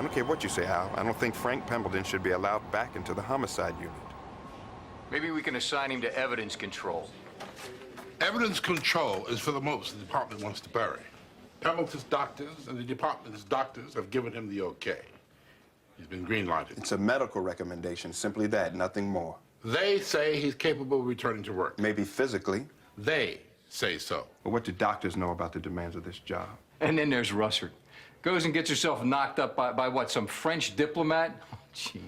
I don't care what you say, Al. I don't think Frank Pembleton should be allowed back into the homicide unit. Maybe we can assign him to evidence control. Evidence control is for the most the department wants to bury. Pembleton's doctors and the department's doctors have given him the okay. He's been green-lighted. It's a medical recommendation, simply that, nothing more. They say he's capable of returning to work. Maybe physically. They say so. But what do doctors know about the demands of this job? And then there's Russert. Goes and gets herself knocked up by what, some French diplomat? Oh, jeez.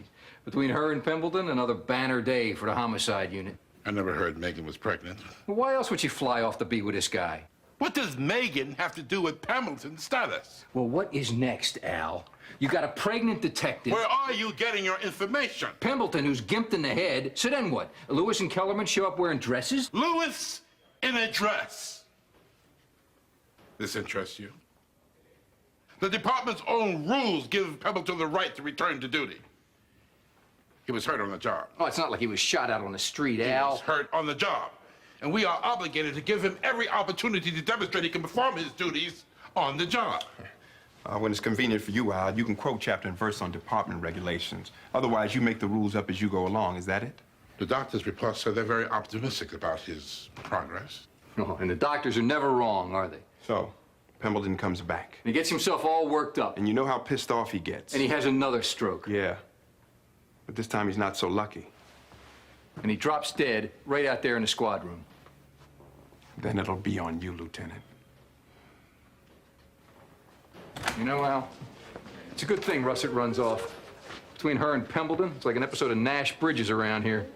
Between her and Pembleton, another banner day for the homicide unit. I never heard Megan was pregnant. Well, why else would she fly off to be with this guy? What does Megan have to do with Pembleton's status? Well, what is next, Al? You got a pregnant detective. Where are you getting your information? Pembleton, who's gimped in the head. So then what? Lewis and Kellerman show up wearing dresses? Lewis in a dress. This interests you? The department's own rules give Pembleton the right to return to duty. He was hurt on the job. Oh, it's not like he was shot out on the street, He Al. was hurt on the job. And we are obligated to give him every opportunity to demonstrate he can perform his duties on the job. When it's convenient for you, Al, you can quote chapter and verse on department regulations. Otherwise, you make the rules up as you go along. Is that it? The doctor's reports say they're very optimistic about his progress. Oh, and the doctors are never wrong, are they? So, Pembleton comes back. And he gets himself all worked up. And you know how pissed off he gets. And he has another stroke. Yeah. But this time he's not so lucky. And he drops dead right out there in the squad room. Then it'll be on you, Lieutenant. You know, Al, it's a good thing Russert runs off. Between her and Pembleton, it's like an episode of Nash Bridges around here.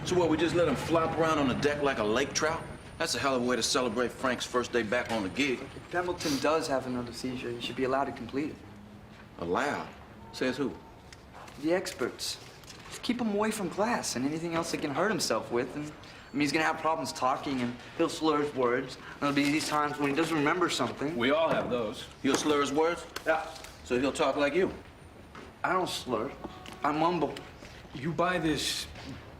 So what, we just let him flop around on the deck like a lake trout? That's a hell of a way to celebrate Frank's first day back on the gig. If Pembleton does have another seizure, he should be allowed to complete it. Allowed? Says who? The experts. Just keep him away from class and anything else he can hurt himself with. And, I mean, he's gonna have problems talking and he'll slur his words. There'll be these times when he doesn't remember something. We all have those. He'll slur his words? Yeah. So he'll talk like you? I don't slur. I mumble. You buy this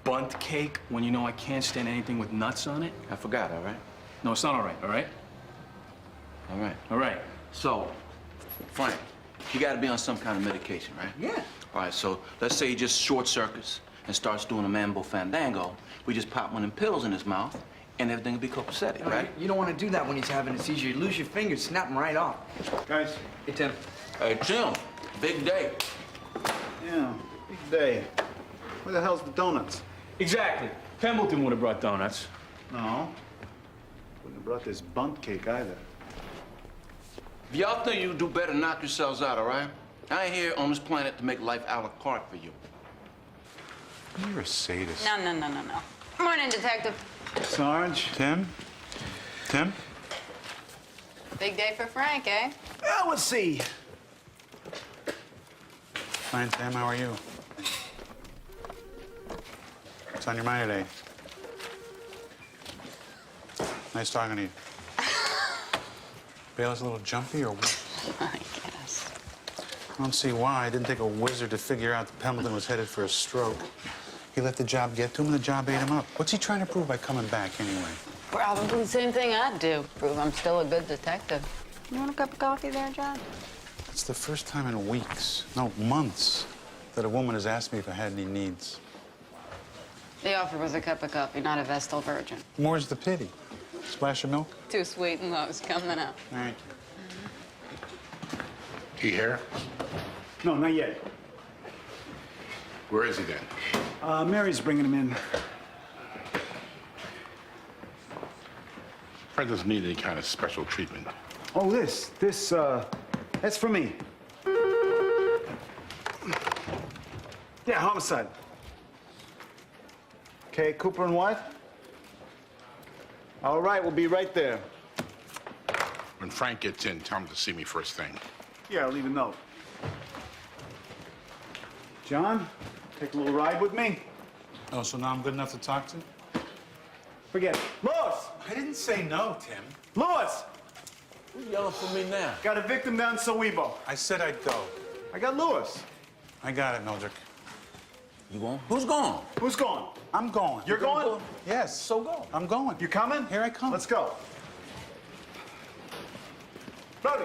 bunt cake when you know I can't stand anything with nuts on it? I forgot, all right? No, it's not all right, all right? All right. All right. So, Frank, you gotta be on some kind of medication, right? Yeah. All right, so let's say he just short circuits and starts doing a mambo fandango. We just pop one of them pills in his mouth and everything will be copacetic, right? You don't want to do that when he's having a seizure. You lose your fingers, snap them right off. Guys. Hey, Tim. Hey, Jim, big day. Yeah, big day. Where the hell's the donuts? Exactly. Pembleton would have brought donuts. No. Wouldn't have brought this bunt cake either. If y'all think you do better, knock yourselves out, all right? I ain't here on this planet to make life a la carte for you. You're a sadist. No. Morning, Detective. Sarge, Tim? Tim? Big day for Frank, eh? Well, let's see. Fine, Tim. How are you? What's on your mind today? Nice talking to you. Bailiff's a little jumpy, or what? I guess. I don't see why. It didn't take a wizard to figure out that Pembleton was headed for a stroke. He let the job get to him, and the job ate him up. What's he trying to prove by coming back, anyway? Probably the same thing I'd do. Prove I'm still a good detective. You want a cup of coffee there, John? It's the first time in weeks, no, months, that a woman has asked me if I had any needs. The offer was a cup of coffee, not a Vestal Virgin. More's the pity. Splash of milk? Too sweet and low's coming up. Thank He here? No, not yet. Where is he then? Mary's bringing him in. Frank doesn't need any kind of special treatment. Oh, that's for me. Yeah, homicide. Okay, Cooper and what? All right, we'll be right there. When Frank gets in, tell him to see me first thing. Yeah, I'll leave a note. John, take a little ride with me? Oh, so now I'm good enough to talk to? Forget it. Louis! I didn't say no, Tim. Louis! Who's yelling for me now? Got a victim down in Sowebo. I said I'd go. I got Louis. I got it, Mildred. You going? Who's gone? Who's going? I'm going. You're going? Yes. So go. I'm going. You coming? Here I come. Let's go. Brody!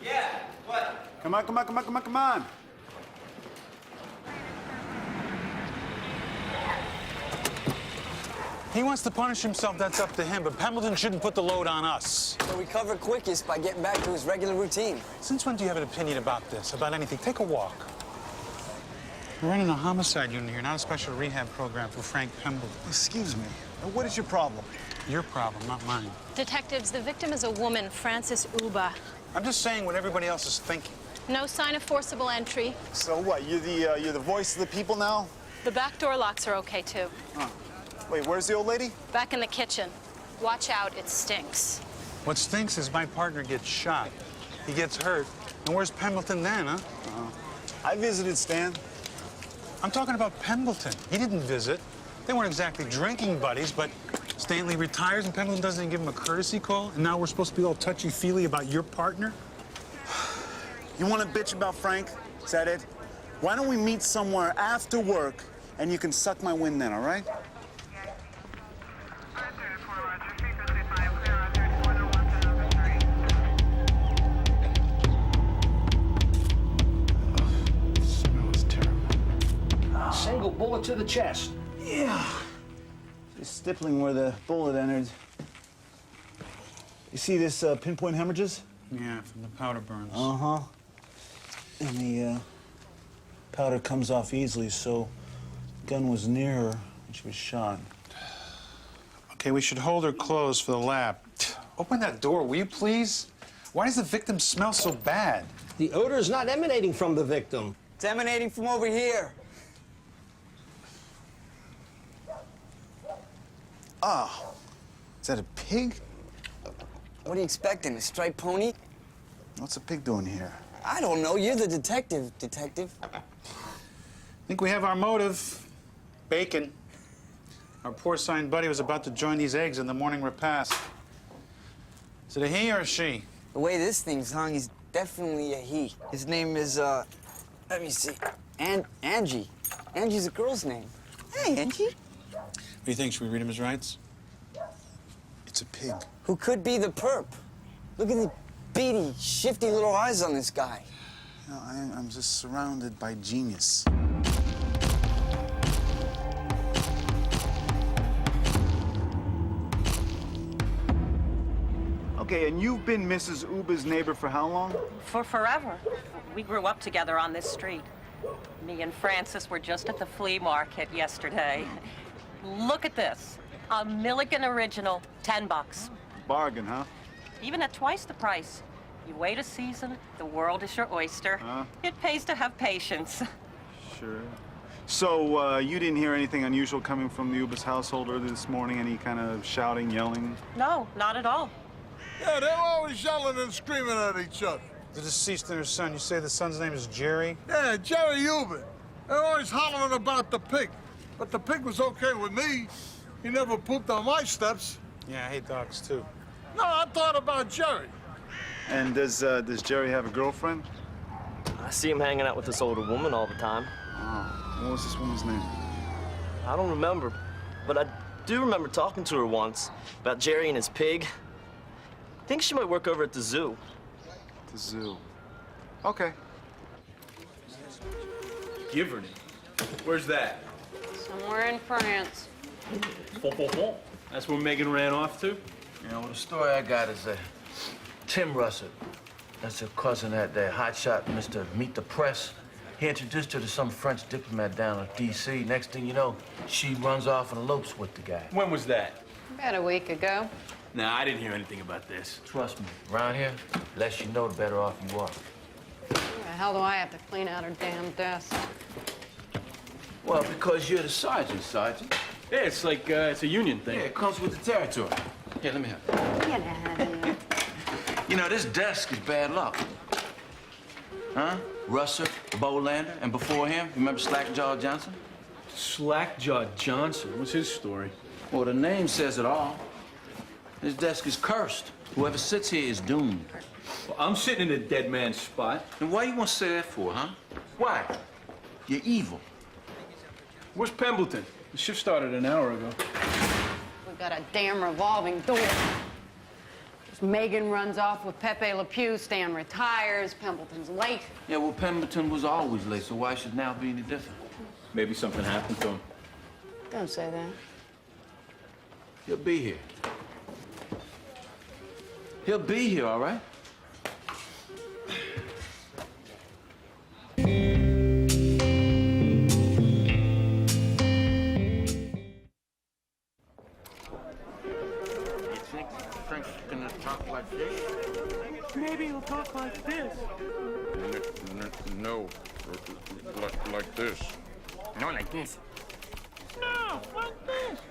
Yeah, what? Come on, come on, come on, come on, come on. He wants to punish himself, that's up to him, but Pemberton shouldn't put the load on us. He'll recover quickest by getting back to his regular routine. Since when do you have an opinion about this, about anything? Take a walk. We're running a homicide unit here, not a special rehab program for Frank Pemberton. Excuse me. What is your problem? Your problem, not mine. Detectives, the victim is a woman, Frances Uba. I'm just saying what everybody else is thinking. No sign of forcible entry. So what? You're the voice of the people now? The back door locks are okay, too. Wait, where's the old lady? Back in the kitchen. Watch out, it stinks. What stinks is my partner gets shot. He gets hurt. And where's Pemberton then, huh? I visited Stan. I'm talking about Pemberton. He didn't visit. They weren't exactly drinking buddies, but Stanley retires and Pemberton doesn't even give him a courtesy call, and now we're supposed to be all touchy-feely about your partner? You want to bitch about Frank? Is that it? Why don't we meet somewhere after work and you can suck my wind then, all right? Smells terrible. Single bullet to the chest. Yeah. Just stippling where the bullet entered. You see this pinpoint hemorrhages? Yeah, from the powder burns. Uh-huh. And the powder comes off easily, so the gun was near her when she was shot. Okay, we should hold her closed for the lab. Open that door, will you please? Why does the victim smell so bad? The odor is not emanating from the victim. It's emanating from over here. Oh, is that a pig? What are you expecting, a striped pony? What's a pig doing here? I don't know. You're the detective, I think we have our motive. Bacon. Our porcine buddy was about to join these eggs in the morning repast. Is it a he or a she? The way this thing's hung, he's definitely a he. His name is, let me see, Angie. Angie's a girl's name. Hey, Angie. What do you think? Should we read him his rights? It's a pig. Who could be the perp? Look at the beady, shifty little eyes on this guy. No, I'm just surrounded by genius. Okay, and you've been Mrs. Uba's neighbor for how long? For forever. We grew up together on this street. Me and Francis were just at the flea market yesterday. Look at this. A Milligan original, $10. Bargain, huh? Even at twice the price. You wait a season, the world is your oyster. It pays to have patience. Sure. So, you didn't hear anything unusual coming from the Uba's household early this morning? Any kind of shouting, yelling? No, not at all. Yeah, they're always yelling and screaming at each other. The deceased and her son, you say the son's name is Jerry? Yeah, Jerry Uber. They're always hollering about the pig. But the pig was okay with me. He never pooped on my steps. Yeah, I hate dogs, too. No, I thought about Jerry. And does Jerry have a girlfriend? I see him hanging out with this older woman all the time. Oh, what was this woman's name? I don't remember, but I do remember talking to her once about Jerry and his pig. I think she might work over at the zoo. The zoo. Okay. Giverny? Where's that? Somewhere in France. That's where Megan ran off to? You know, well, the story I got is that Tim Russell, that's her cousin, that hotshot Mr. Meet the Press. He introduced her to some French diplomat down in D.C. Next thing you know, she runs off and elopes with the guy. When was that? About a week ago. Nah, I didn't hear anything about this. Trust me, around here, the less you know, the better off you are. Why the hell do I have to clean out her damn desk? Well, because you're the sergeant. Yeah, it's like, it's a union thing. Yeah, it comes with the territory. Here, let me have it. Get out of here. You know, this desk is bad luck. Huh? Russer, Bolander, and before him, remember Slackjaw Johnson? Slackjaw Johnson? What's his story? Well, the name says it all. This desk is cursed. Whoever sits here is doomed. Well, I'm sitting in a dead man's spot. And why you want to say that for, huh? Why? You're evil. Where's Pembleton? The shift started an hour ago. We got a damn revolving door. Megan runs off with Pepe Le Pew, Stan retires, Pembleton's late. Yeah, well, Pemberton was always late, so why should now be any different? Maybe something happened to him. Don't say that. He'll be here. He'll be here, all right? Maybe he'll talk like this. No, like this. No, like this. No, like this.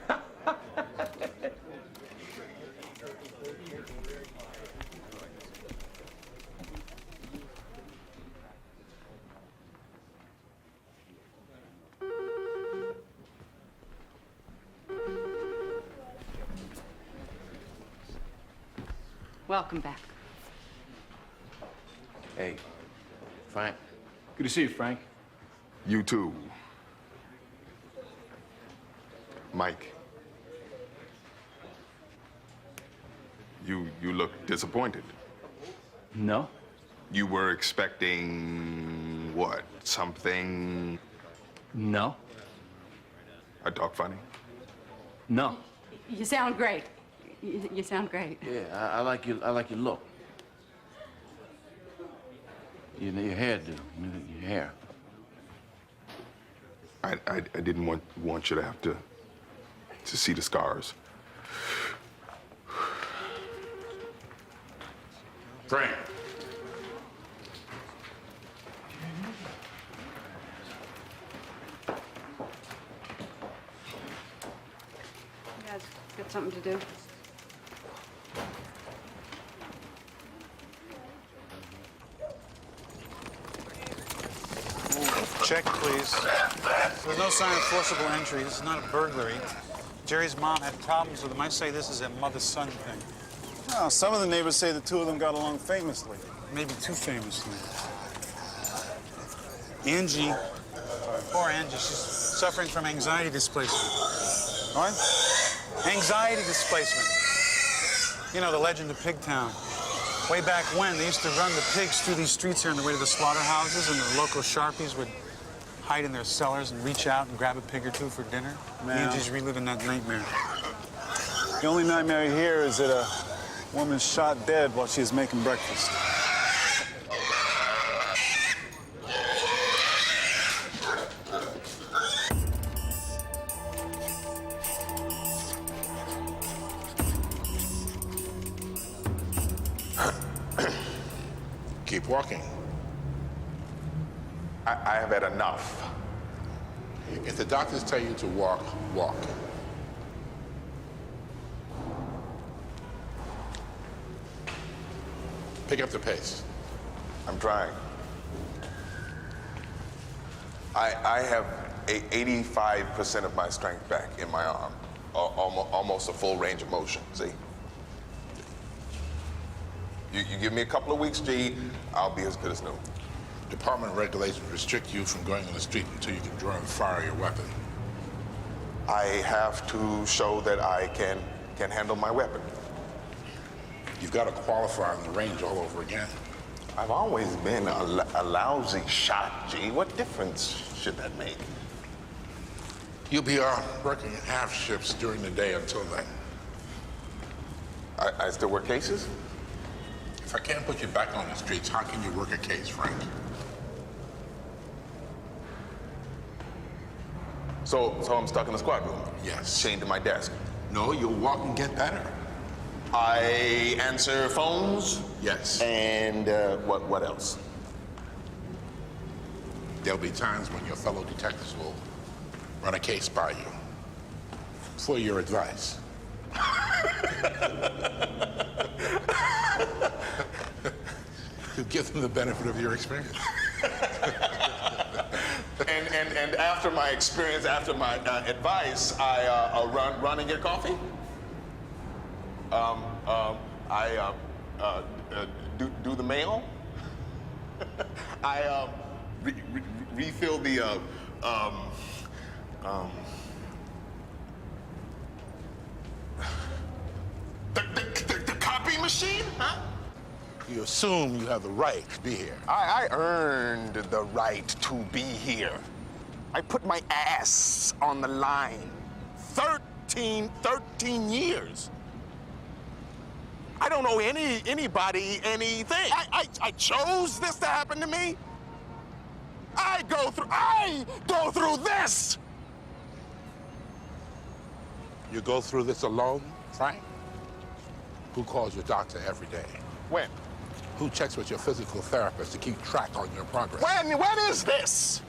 Welcome back. Hey, Frank. Good to see you, Frank. You too. Mike. You look disappointed. No. You were expecting what? Something? No. I talk funny? No. You sound great. You sound great. Yeah, I like your look. Your hairdo, your hair. I didn't want you to have to see the scars. Frank. You guys got something to do? Check, please. There's no sign of forcible entry. This is not a burglary. Jerry's mom had problems with him. I say this is a mother-son thing. Oh, some of the neighbors say the two of them got along famously. Maybe too famously. Angie, poor Angie, she's suffering from anxiety displacement. What? Anxiety displacement. You know, the legend of Pigtown. Way back when, they used to run the pigs through these streets here on the way to the slaughterhouses, and the local Sharpies would hide in their cellars and reach out and grab a pig or two for dinner. Man. Angie's reliving that nightmare. The only nightmare here is that a woman's shot dead while she's making breakfast. Keep walking. I have had enough. If the doctors tell you to walk, walk. Pick up the pace. I'm trying. I have 85% of my strength back in my arm. Almost a full range of motion, see? You give me a couple of weeks, G, I'll be as good as new. Department regulations restrict you from going on the street until you can draw and fire your weapon. I have to show that I can handle my weapon. You've got to qualify on the range all over again. I've always been a lousy shot, G. What difference should that make? You'll be working in half shifts during the day until then. I still work cases? If I can't put you back on the streets, how can you work a case, Frank? So I'm stuck in the squad room? Yes. Chained to my desk? No, you'll walk and get better. I answer phones? Yes. And what else? There'll be times when your fellow detectives will run a case by you for your advice. You give them the benefit of your experience. And after my experience, after my advice, I'll run and get coffee? I do the mail? I refill the copy machine, huh? You assume you have the right to be here. I earned the right to be here. I put my ass on the line. 13 years. I don't owe anybody anything. I chose this to happen to me. I go through this. You go through this alone, Frank? Who calls your doctor every day? When? Who checks with your physical therapist to keep track on your progress? When is this?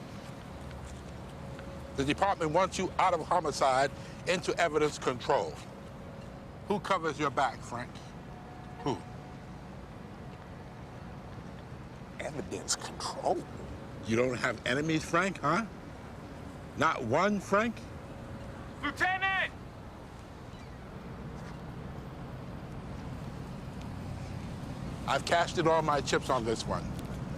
The department wants you out of homicide into evidence control. Who covers your back, Frank? Who? Evidence control? You don't have enemies, Frank, huh? Not one, Frank? Lieutenant! I've cashed in all my chips on this one.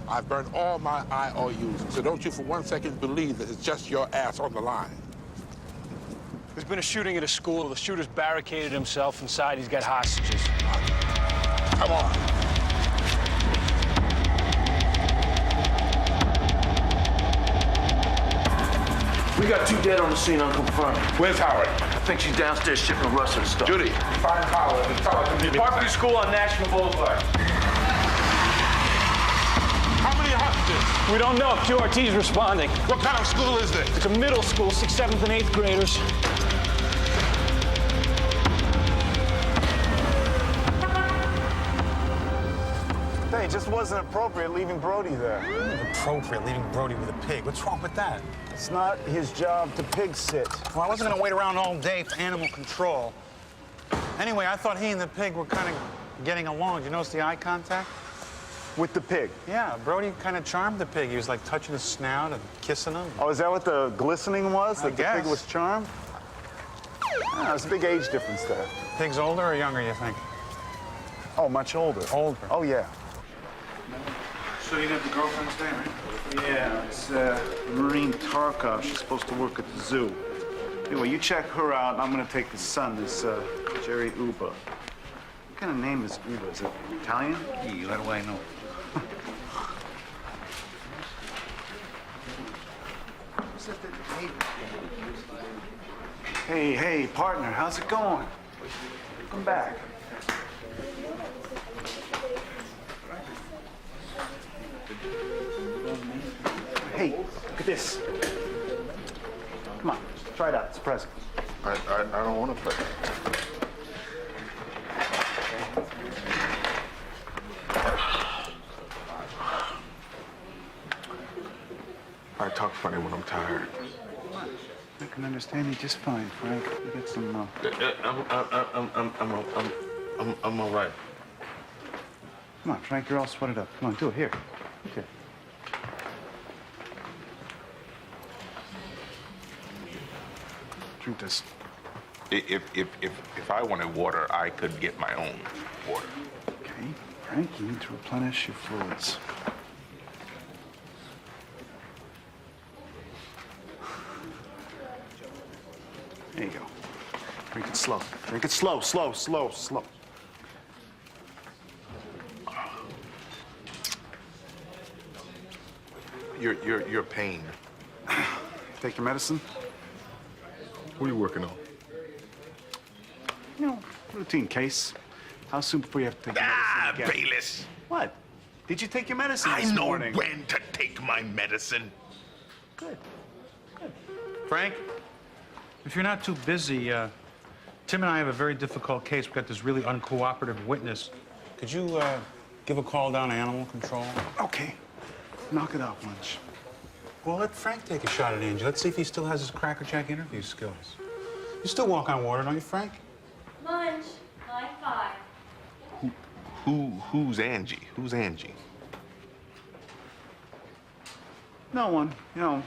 I've burned all my IOUs, so don't you for 1 second believe that it's just your ass on the line. There's been a shooting at a school. The shooter's barricaded himself inside. He's got hostages. Come on. We got 2 dead on the scene, unconfirmed. Where's Howard? I think she's downstairs shipping Russell stuff. Judy, find Howard and tell her to meet me. Parkview School on National Boulevard. How many hostages? We don't know. QRT's responding. What kind of school is this? It's a middle school, 6th, 7th, and 8th graders. Hey, it just wasn't appropriate leaving Brody there. Appropriate leaving Brody with a pig. What's wrong with that? It's not his job to pig sit. Well, I wasn't gonna wait around all day for animal control. Anyway, I thought he and the pig were kind of getting along. Did you notice the eye contact? With the pig? Yeah, Brody kind of charmed the pig. He was like touching his snout and kissing him. Oh, is that what the glistening was? I That guess. the pig was charmed? Ah, there's a big age difference there. Pig's older or younger, you think? Oh, much older. Older. Oh, yeah. So you got the girlfriend's day, right? Yeah, it's Marine Tarkov. She's supposed to work at the zoo. Anyway, you check her out, and I'm gonna take the son, this Jerry Uba. What kind of name is Uba? Is it Italian? How do I know? Hey, partner, how's it going? Come back. Hey, look at this. Come on, try it out. It's a present. I don't want to play. I talk funny when I'm tired. I can understand you just fine, Frank. You get some. I'm all right. Come on, Frank. You're all sweated up. Come on, do it here. Okay. Drink this. If I wanted water, I could get my own water. Okay, Frank. You need to replenish your fluids. There you go. Drink it slow. Drink it slow, slow. your pain. Take your medicine? What are you working on? You know, routine case. How soon before you have to take your medicine again? Bayless. What? Did you take your medicine I this know morning? when to take my medicine. Good. Frank, if you're not too busy, Tim and I have a very difficult case. We've got this really uncooperative witness. Could you give a call down to animal control? Okay. Knock it out, Lunch. Well, let Frank take a shot at Angie. Let's see if he still has his crackerjack interview skills. You still walk on water, don't you, Frank? Lunch, high five. Who's Angie? Who's Angie? No one. You know,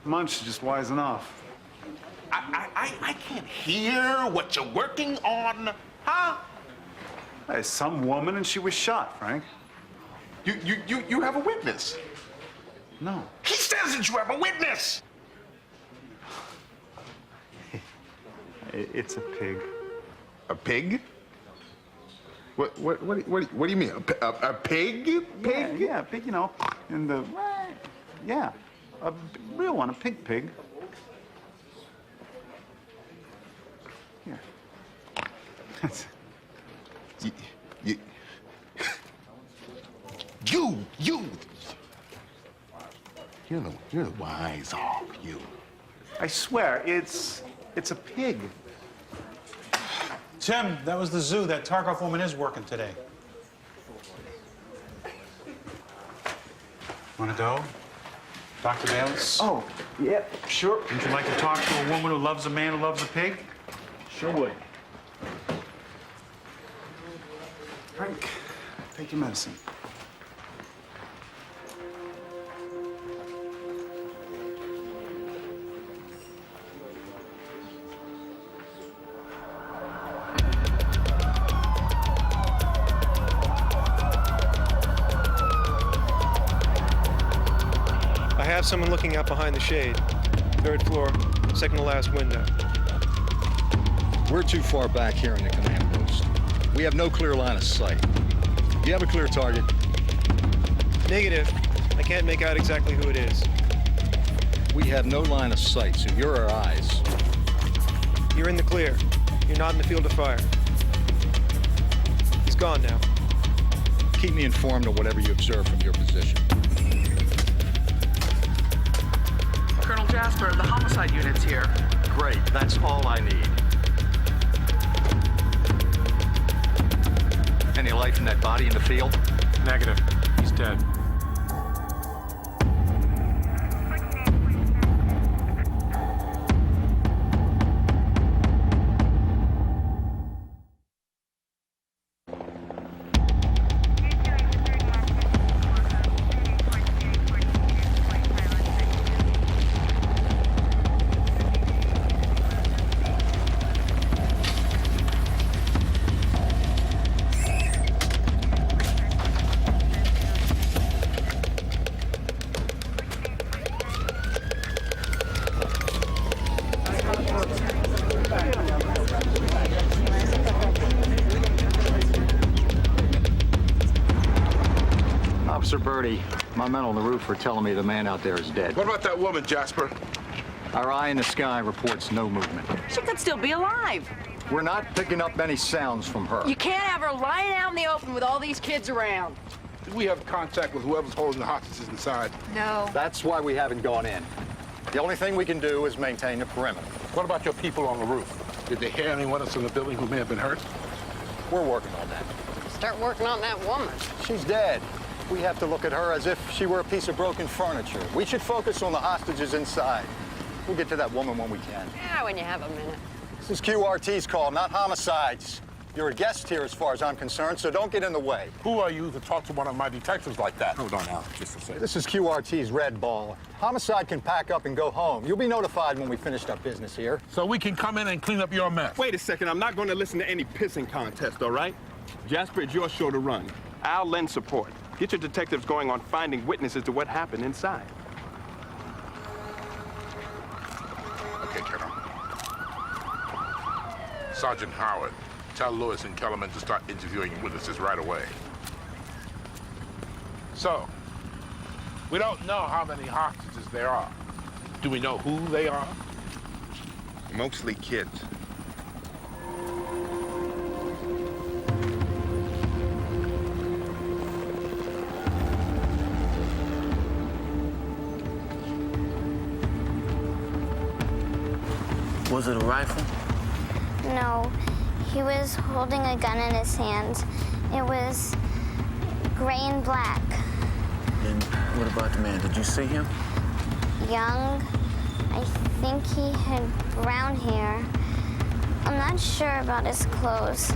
Munch is just wise enough. I can't hear what you're working on, huh? Hey, some woman and she was shot, Frank. You have a witness? No. He says that you have a witness! It's a pig. A pig? What do you mean? A pig? Pig? Yeah, pig, you know. And the, yeah, a real one, a pig. Here. You're the wise off, you. I swear, it's a pig. Tim, that was the zoo. That Tarkov woman is working today. Want to go? Dr. Bayless? Oh, yeah, sure. Would you like to talk to a woman who loves a man who loves a pig? Sure would. Frank, take your medicine. I have someone looking out behind the shade. Third floor, second to last window. We're too far back here in the command post. We have no clear line of sight. Do you have a clear target? Negative. I can't make out exactly who it is. We have no line of sight, so you're our eyes. You're in the clear. You're not in the field of fire. He's gone now. Keep me informed of whatever you observe from your position. Colonel Jasper, the homicide unit's here. Great, that's all I need. Any life in that body in the field? Negative. He's dead. Officer Birdie, my men on the roof are telling me the man out there is dead. What about that woman, Jasper? Our eye in the sky reports no movement. She could still be alive. We're not picking up any sounds from her. You can't have her lying out in the open with all these kids around. Do we have contact with whoever's holding the hostages inside? No. That's why we haven't gone in. The only thing we can do is maintain the perimeter. What about your people on the roof? Did they hear anyone else in the building who may have been hurt? We're working on that. Start working on that woman. She's dead. We have to look at her as if she were a piece of broken furniture. We should focus on the hostages inside. We'll get to that woman when we can. Yeah, when you have a minute. This is QRT's call, not Homicide's. You're a guest here as far as I'm concerned, so don't get in the way. Who are you to talk to one of my detectives like that? Hold on, Al, just a second. This is QRT's red ball. Homicide can pack up and go home. You'll be notified when we finished our business here. So we can come in and clean up your mess. Wait a second, I'm not going to listen to any pissing contest, all right? Jasper, it's your show to run. I'll lend support. Get your detectives going on finding witnesses to what happened inside. Okay, Colonel. Sergeant Howard, tell Lewis and Kellerman to start interviewing witnesses right away. So, We don't know how many hostages there are. Do we know who they are? Mostly kids. Was it a rifle? No, he was holding a gun in his hand. It was gray and black. And what about the man? Did you see him? Young. I think he had brown hair. I'm not sure about his clothes.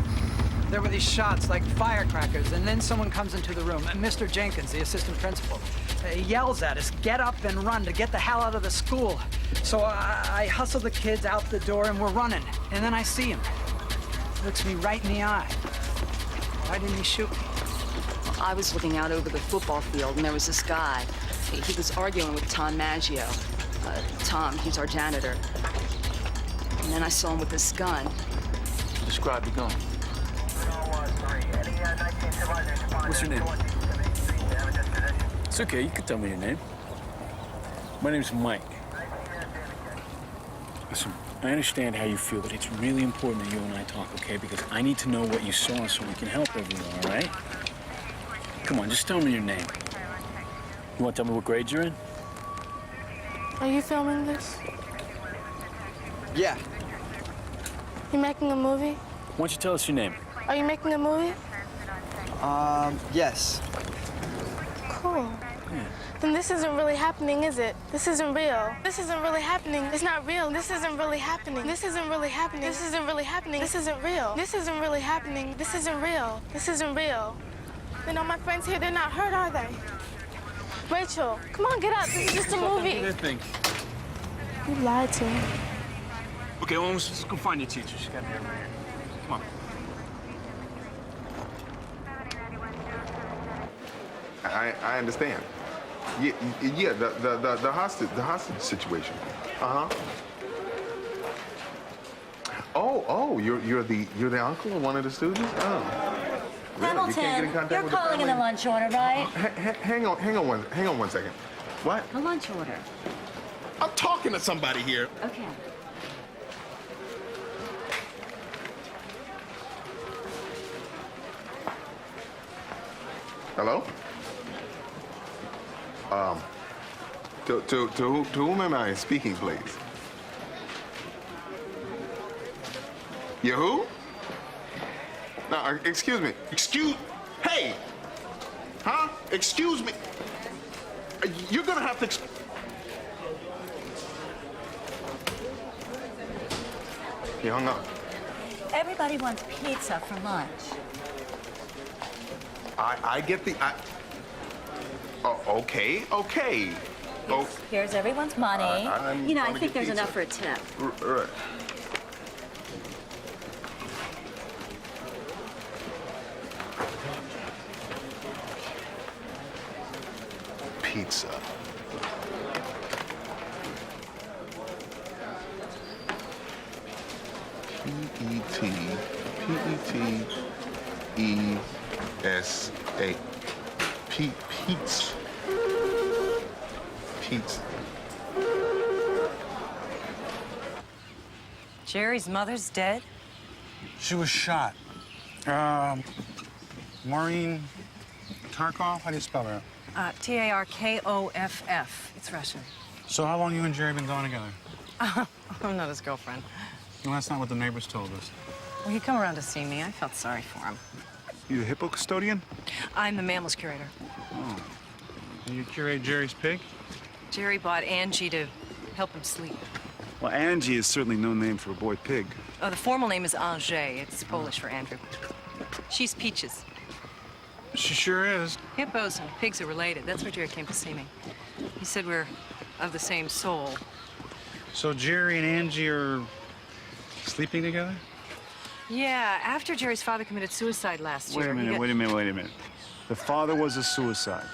There were these shots like firecrackers, and then someone comes into the room, and Mr. Jenkins, the assistant principal, he yells at us, "Get up and run to get the hell out of the school." So I hustle the kids out the door, and we're running. And then I see him. He looks me right in the eye. Why didn't he shoot me? I was looking out over the football field, and there was this guy. He was arguing with Tom Maggio. Tom, he's our janitor. And then I saw him with this gun. Describe the gun. What's your name? It's okay, you can tell me your name. My name's Mike. Listen, I understand how you feel, but it's really important that you and I talk, okay? Because I need to know what you saw so we can help everyone, all right? Come on, just tell me your name. You want to tell me what grade you're in? Are you filming this? Yeah. You making a movie? Why don't you tell us your name? Are you making a movie? Yes. Cool. Then this isn't really happening, is it? This isn't real. This isn't really happening. It's not real. This isn't really happening. This isn't really happening. This isn't really happening. This isn't real. This isn't really happening. This isn't real. This isn't real. Then all my friends here, they're not hurt, are they? Rachel, come on, get up. This is just a movie. You lied to me. Okay, well, let's go find your teacher. She's got to be over here. Come on. I understand. Yeah, the hostage situation. Oh, you're the uncle of one of the students? Oh. Really? You can't get in contact You're with the calling in a family? lunch order, right? Hang on one second. What? A lunch order. I'm talking to somebody here. Okay. Hello? To whom am I speaking, please? You who? No, excuse me. Hey! Huh? Excuse me. You're gonna have to... He hung up. Everybody wants pizza for lunch. I get the... Oh, okay. Oh, Here's everyone's money. I'm You know, I gonna think get there's pizza. enough for a tip. Right. Pizza. P-E-T-E-S-A. Pizza. Pizza. Jerry's mother's dead? She was shot. Maureen Tarkov? How do you spell her? Tarkoff. It's Russian. So how long you and Jerry been going together? I'm not his girlfriend. Well, that's not what the neighbors told us. Well, he'd come around to see me. I felt sorry for him. You the hippo custodian? I'm the mammals curator. Oh. And you curate Jerry's pig? Jerry bought Angie to help him sleep. Well, Angie is certainly no name for a boy pig. Oh, the formal name is Angers. It's Polish for Andrew. She's Peaches. She sure is. Hippos and pigs are related. That's why Jerry came to see me. He said we're of the same soul. So Jerry and Angie are sleeping together? Yeah, after Jerry's father committed suicide last year. Wait a minute. The father was a suicide.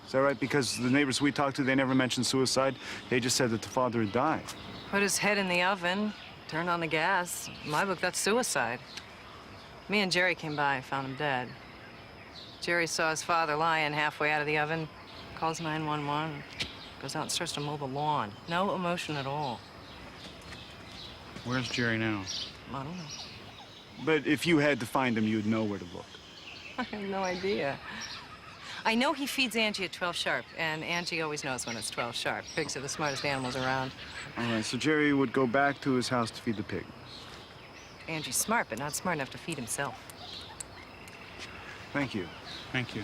Is that right? Because the neighbors we talked to, they never mentioned suicide. They just said that the father had died. Put his head in the oven, turned on the gas. In my book, that's suicide. Me and Jerry came by, found him dead. Jerry saw his father lying halfway out of the oven, calls 911, goes out and starts to mow the lawn. No emotion at all. Where's Jerry now? I don't know. But if you had to find him, you'd know where to look. I have no idea. I know he feeds Angie at 12 sharp, and Angie always knows when it's 12 sharp. Pigs are the smartest animals around. All right, so Jerry would go back to his house to feed the pig. Angie's smart, but not smart enough to feed himself. Thank you. Thank you.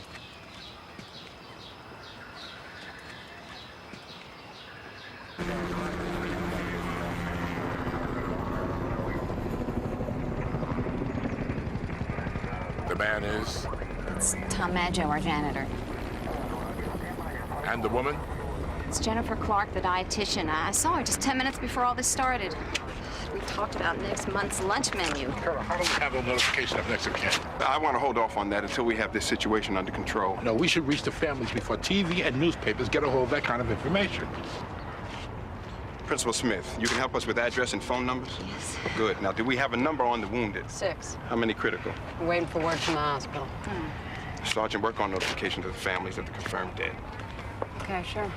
The man is? It's Tom Maggio, our janitor. And the woman? It's Jennifer Clark, the dietitian. I saw her just 10 minutes before all this started. We talked about next month's lunch menu. Colonel, how do we handle notification of next of kin? I want to hold off on that until we have this situation under control. No, we should reach the families before TV and newspapers get a hold of that kind of information. Principal Smith, you can help us with address and phone numbers? Yes. Good. Now, do we have a number on the wounded? 6. How many critical? We're waiting for word from the hospital. Sergeant, work on notification to the families of the confirmed dead. Okay, sure.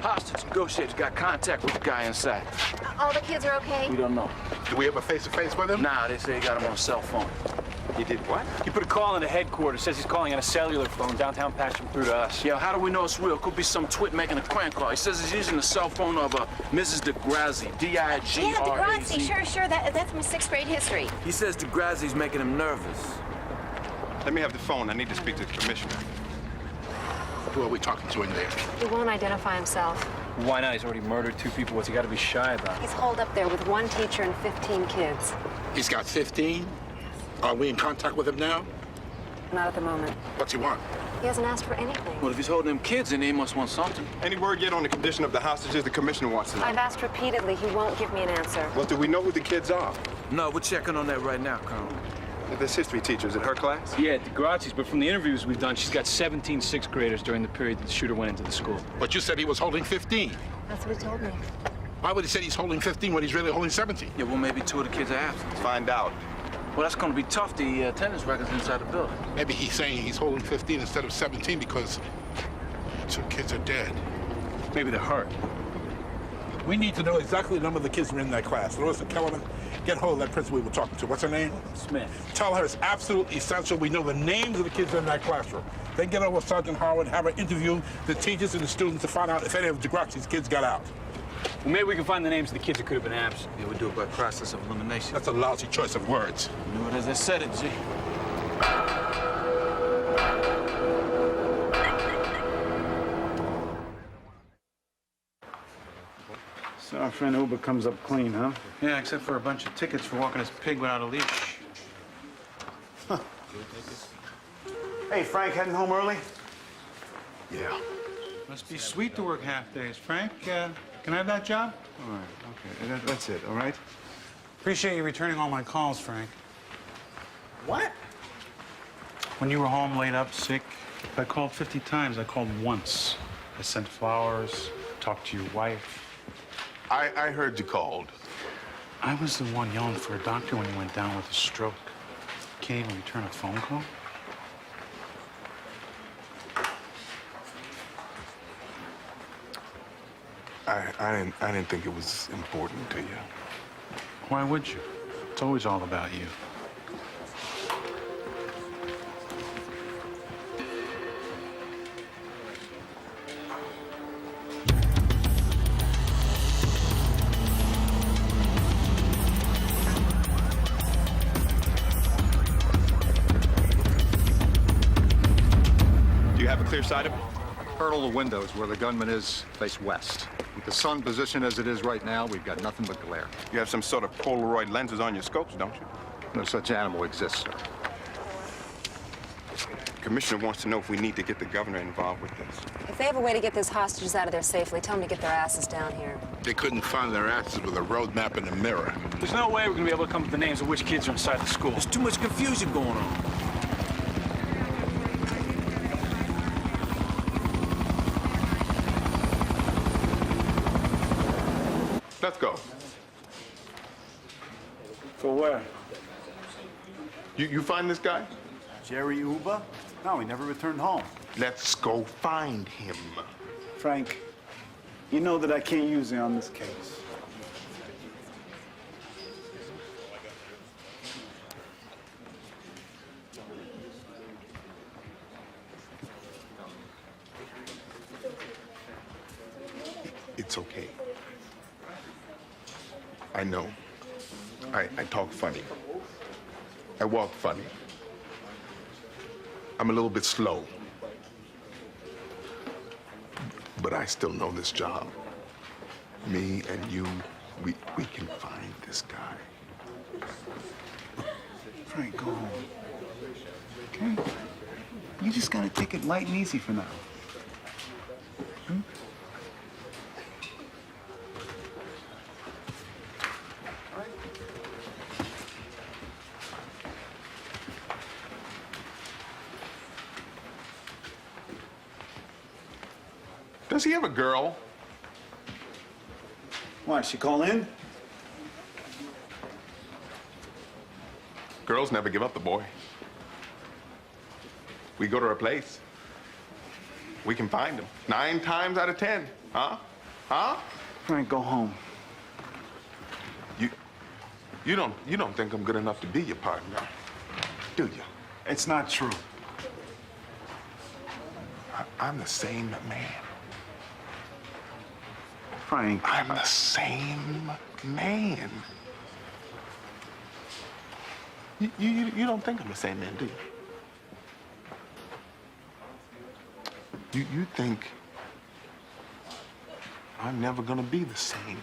Hostage negotiators got contact with the guy inside. All the kids are okay? We don't know. Do we have a face-to-face with him? Nah, they say he got him on a cell phone. He did what? He put a call into headquarters. Says he's calling on a cellular phone. Downtown patched him through to us. Yeah, how do we know it's real? Could be some twit making a crank call. He says he's using the cell phone of Mrs. DeGrazzi, D-I-G-R-A-Z. Yeah, DeGrazzi, sure. That's my 6th grade history. He says DeGrazzi's making him nervous. Let me have the phone. I need to speak to the commissioner. Who are we talking to in there? He won't identify himself. Why not? He's already murdered 2 people. What's he got to be shy about? He's holed up there with 1 teacher and 15 kids. He's got 15? Are we in contact with him now? Not at the moment. What's he want? He hasn't asked for anything. Well, if he's holding them kids, then he must want something. Any word yet on the condition of the hostages the commissioner wants to know? I've asked repeatedly. He won't give me an answer. Well, do we know who the kids are? No, we're checking on that right now, Colonel. This history teacher, is it her class? Yeah, DeGrazzi's, but from the interviews we've done, she's got 17 6th graders during the period that the shooter went into the school. But you said he was holding 15. That's what he told me. Why would he say he's holding 15 when he's really holding 17? Yeah, well, maybe 2 of the kids are absent. Let's find out. Well, that's going to be tough. The attendance record's inside the building. Maybe he's saying he's holding 15 instead of 17 because 2 kids are dead. Maybe they're hurt. We need to know exactly the number of the kids who are in that class. Larissa Kellerman, get hold of that principal we were talking to. What's her name? Smith. Tell her it's absolutely essential we know the names of the kids in that classroom. Then get over with Sergeant Howard, have her interview the teachers and the students to find out if any of DeGrazzi's kids got out. Well, maybe we can find the names of the kids that could have been absent. Yeah, we do it by process of elimination. That's a lousy choice of words. Do it as I said it, G. So our friend Uber comes up clean, huh? Yeah, except for a bunch of tickets for walking his pig without a leash. Huh. Hey, Frank, heading home early? Yeah. Must be sweet to work half days. Frank, can I have that job? All right, okay. That's it, all right? Appreciate you returning all my calls, Frank. What? When you were home laid up sick, if I called 50 times, I called once. I sent flowers, talked to your wife. I heard you called. I was the one yelling for a doctor when he went down with a stroke. Can't even return a phone call? I didn't think it was important to you. Why would you? It's always all about you. Do you have a clear sight of it? Colonel, the windows where the gunman is face west. With the sun positioned as it is right now, we've got nothing but glare. You have some sort of Polaroid lenses on your scopes, don't you? No such animal exists, sir. The commissioner wants to know if we need to get the governor involved with this. If they have a way to get those hostages out of there safely, tell them to get their asses down here. They couldn't find their asses with a road map and a mirror. There's no way we're going to be able to come up with the names of which kids are inside the school. There's too much confusion going on. Let's go. For where? You find this guy? Jerry Uber? No, he never returned home. Let's go find him. Frank, you know that I can't use you on this case. It's okay. I know. I talk funny. I walk funny. I'm a little bit slow. But I still know this job. Me and you, we can find this guy. Frank, go home. Okay? You just gotta take it light and easy for now. Hmm? Does he have a girl? Why, she call in? Girls never give up the boy. We go to her place. We can find him. 9 times out of 10. Huh? Huh? Frank, go home. You don't think I'm good enough to be your partner, do you? It's not true. I'm the same man. Frank. I'm the same man. You don't think I'm the same man, do you? You think I'm never gonna be the same.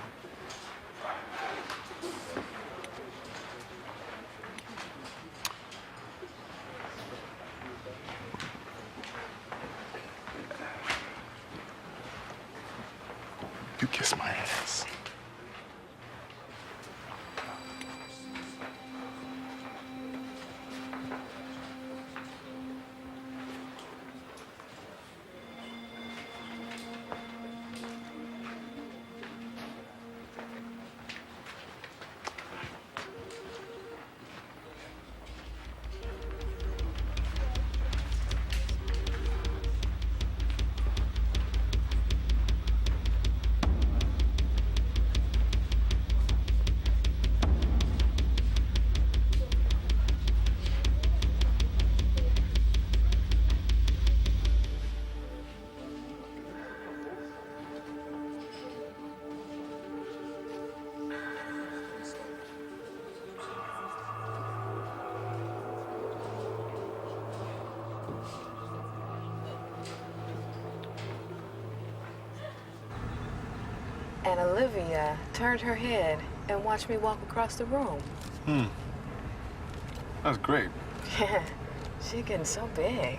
You kiss my ass. And Olivia turned her head and watched me walk across the room. That's great. Yeah, she's getting so big.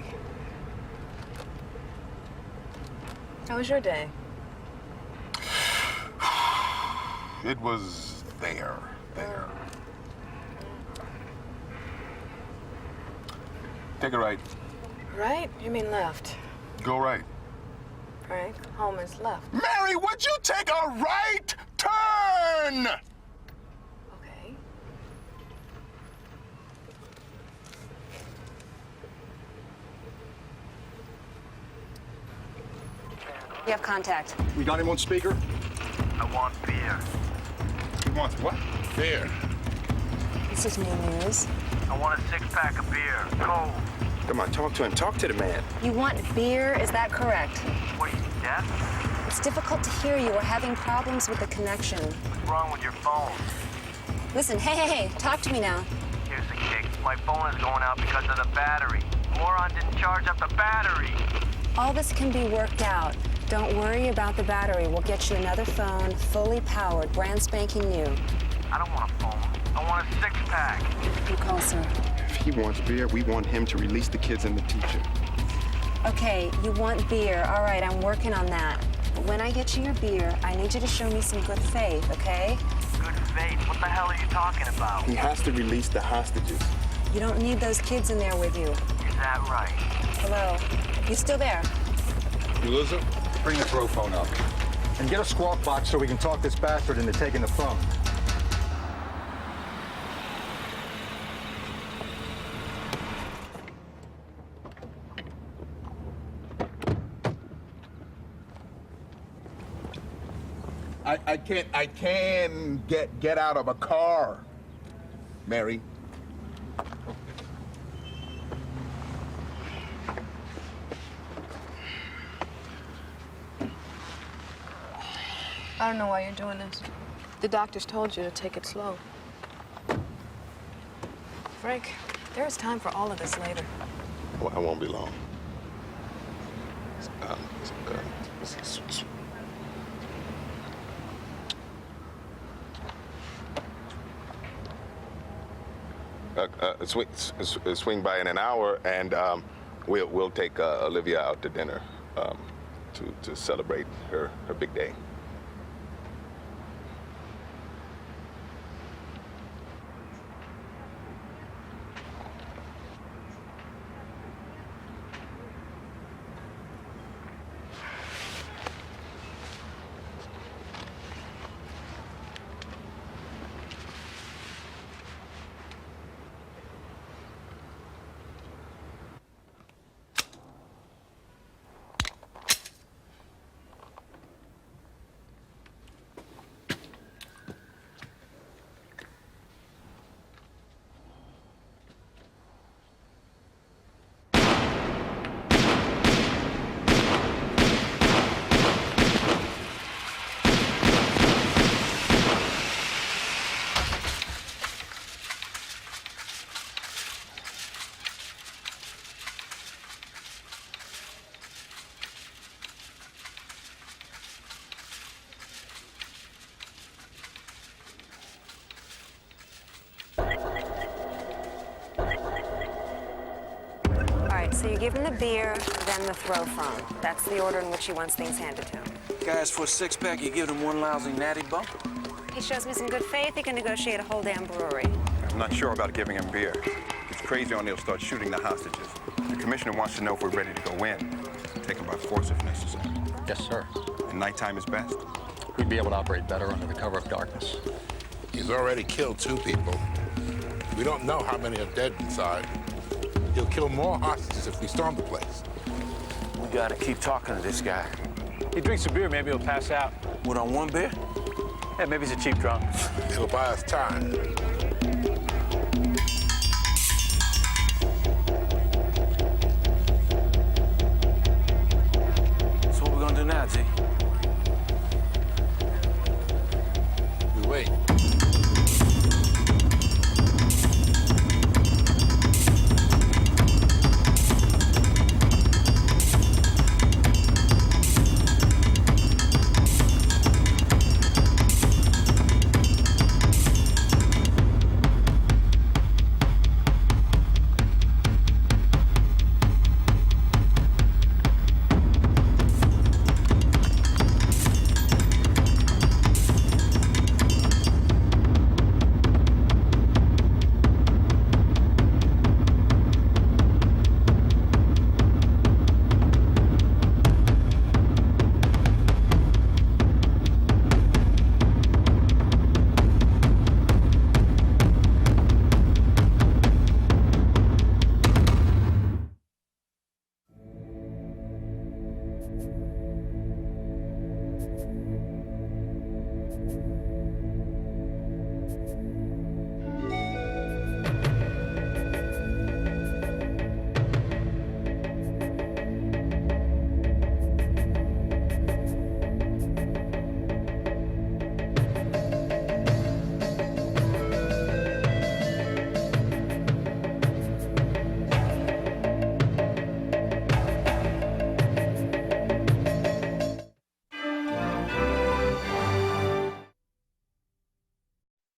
How was your day? It was there. Take a right. Right? You mean left? Go right. Frank, home is left. Mary, would you take a right turn? Okay. You have contact. We got him on speaker? I want beer. He wants what? Beer. This is new news. I want a 6-pack of beer, cold. Come on, talk to him. Talk to the man. You want beer, is that correct? What are you, deaf? It's difficult to hear you. We're having problems with the connection. What's wrong with your phone? Listen, hey, talk to me now. Here's the kick. My phone is going out because of the battery. Moron didn't charge up the battery. All this can be worked out. Don't worry about the battery. We'll get you another phone, fully powered, brand spanking new. I don't want a phone. I want a 6-pack. You call, sir. If he wants beer, we want him to release the kids and the teacher. Okay, you want beer. All right, I'm working on that. But when I get you your beer, I need you to show me some good faith, okay? Good faith? What the hell are you talking about? He has to release the hostages. You don't need those kids in there with you. Is that right? Hello? You still there? You lose it? Bring the throw phone up. And get a squawk box so we can talk this bastard into taking the phone. I can't get out of a car, Mary. I don't know why you're doing this. The doctors told you to take it slow. Frank, there is time for all of this later. Well, I won't be long. Swing by in an hour, and we'll take Olivia out to dinner to celebrate her big day. So you give him the beer, then the throw phone. That's the order in which he wants things handed to him. Guys, for a six-pack, you give him one lousy natty bump? He shows me some good faith, he can negotiate a whole damn brewery. I'm not sure about giving him beer. It's crazy on he'll start shooting the hostages. The commissioner wants to know if we're ready to go in. Take him by force if necessary. Yes, sir. And nighttime is best? We'd be able to operate better under the cover of darkness. He's already killed 2 people. We don't know how many are dead inside. He'll kill more hostages if we storm the place. We gotta keep talking to this guy. He drinks a beer, maybe he'll pass out. What, on one beer? Yeah, maybe he's a cheap drunk. It'll buy us time.